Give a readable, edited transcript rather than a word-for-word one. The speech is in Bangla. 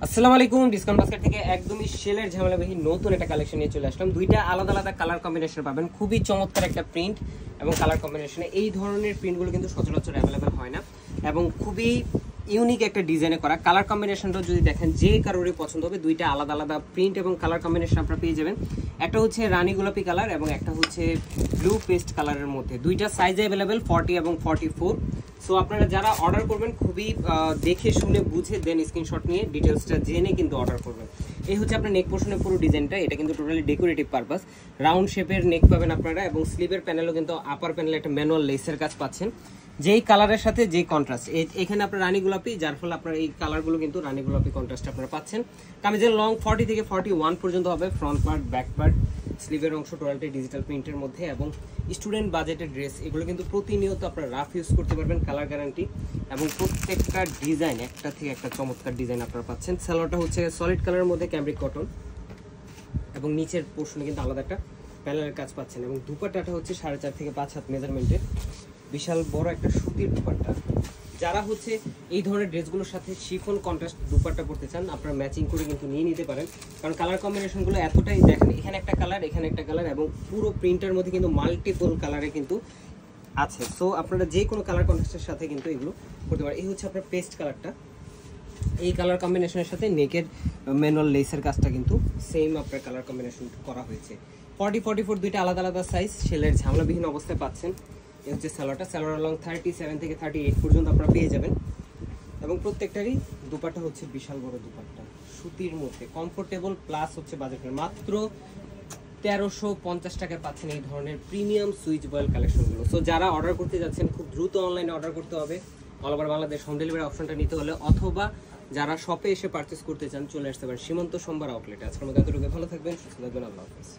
আসসালামু আলাইকুম, ডিসকাউন্ট বাস্কেট থেকে একদমই সেলের ঝামেলাবিহীন নতুন একটা কালেকশন নিয়ে চলে আসলাম। দুইটা আলাদা আলাদা কালার কম্বিনেশন পাবেন, খুবই চমৎকার একটা প্রিন্ট এবং কালার কম্বিনেশনে। এই ধরনের প্রিন্টগুলো কিন্তু সচরাচর অ্যাভেলেবেল হয় না এবং খুবই ইউনিক একটা ডিজাইনে করা। কালার কম্বিনেশনটা যদি দেখেন যে কারোরই পছন্দ হবে, দুইটা আলাদা আলাদা প্রিন্ট এবং কালার কম্বিনেশন আপনারা পেয়ে যাবেন। একটা হচ্ছে রানী গোলাপি কালার এবং একটা হচ্ছে ব্লু পেস্ট কালারের মধ্যে। দুইটা সাইজে অ্যাভেলেবেল 40 এবং 44। সো আপনারা যারা অর্ডার করবেন খুবই দেখে শুনে বুঝে দেন স্ক্রিনশট নিয়ে ডিটেলসটা জেনে কিন্তু অর্ডার করবেন। এই হচ্ছে আপনার নেক পোর্শনের পুরো ডিজাইনটা। এটা কিন্তু টোটালি ডেকোরেটিভ পারপাস। রাউন্ড শেপের নেক পাবেন আপনারা এবং স্লিভের প্যানেলও কিন্তু আপার প্যানেলে একটা ম্যানুয়াল লেসের কাজ পাচ্ছেন, যেই কালারের সাথে যেই কন্ট্রাস্ট। এখানে আপনার রানী গোলাপি, যার ফলে আপনার এই কালারগুলো কিন্তু রানী গোলাপি কন্ট্রাস্ট আপনারা পাচ্ছেন। কামিজের লং 40 থেকে 41 পর্যন্ত হবে, ফ্রন্ট পার্ট, ব্যাক পার্ট, স্লিভের অংশ টোটালটাই ডিজিটাল প্রিন্টের মধ্যে এবং স্টুডেন্ট বাজেটের ড্রেস। এগুলো কিন্তু প্রতিনিয়ত আপনারা রাফ ইউজ করতে পারবেন, কালার গ্যারান্টি এবং প্রত্যেকটা ডিজাইন একটা থেকে একটা চমৎকার ডিজাইন আপনারা পাচ্ছেন। সালোয়ারটা হচ্ছে সলিড কালারের মধ্যে ক্যামব্রিক কটন এবং নিচের পোর্শনে কিন্তু আলাদা একটা প্যানেলের কাজ পাচ্ছেন এবং দুপাট্টাটা হচ্ছে 4.5 থেকে 5 হাত মেজারমেন্টের বিশাল বড় একটা সুতির দুপাট্টা। যারা হচ্ছে এই ধরনের ড্রেসগুলোর সাথে শিফন কন্ট্রাস্ট দুপাট্টা পড়তে চান, আপনারা ম্যাচিং করে কিন্তু নিয়ে নিতে পারেন, কারণ কালার কম্বিনেশনগুলো এতটাই দেখেন। এখানে একটা কালার, এখানে একটা কালার এবং পুরো প্রিন্টের মধ্যে কিন্তু মাল্টিপল কালারে কিন্তু আছে। সো আপনারা যে কোনো কালার কন্ট্রাস্টের সাথে কিন্তু এগুলো করতে পারেন। এই হচ্ছে আপনার পেস্ট কালারটা। এই কালার কম্বিনেশনের সাথে নেকের ম্যানুয়াল লেসের কাজটা কিন্তু সেম আপনার কালার কম্বিনেশন করা হয়েছে। 40, 44 দুইটা আলাদা আলাদা সাইজ, সেলের ঝামেলাবিহীন অবস্থায় পাচ্ছেন। এই হচ্ছে সালোয়ারটা। সালোয়ার লং 37 থেকে 38 পর্যন্ত আপনারা পেয়ে যাবেন এবং প্রত্যেকটারই দুপাট্টা হচ্ছে বিশাল বড় দুপাট্টা, সুতির মধ্যে কমফোর্টেবল প্লাস হচ্ছে বাজেটের। মাত্র 1350 টাকায় পাচ্ছেন এই ধরনের প্রিমিয়াম সুইচ বয়েল কালেকশনগুলো। সো যারা অর্ডার করতে যাচ্ছেন খুব দ্রুত অনলাইনে অর্ডার করতে হবে, all over Bangladesh home delivery অপশনটা নিতে হলে, অথবা যারা শপে এসে পারচেস করতে চান চলে আসতে পারেন সীমান্ত সোমবার আউটলেটে। আজকের মধ্যে এতটুকু, ভালো থাকবেন, সুস্থ থাকবেন, আল্লাহ হাফেজ।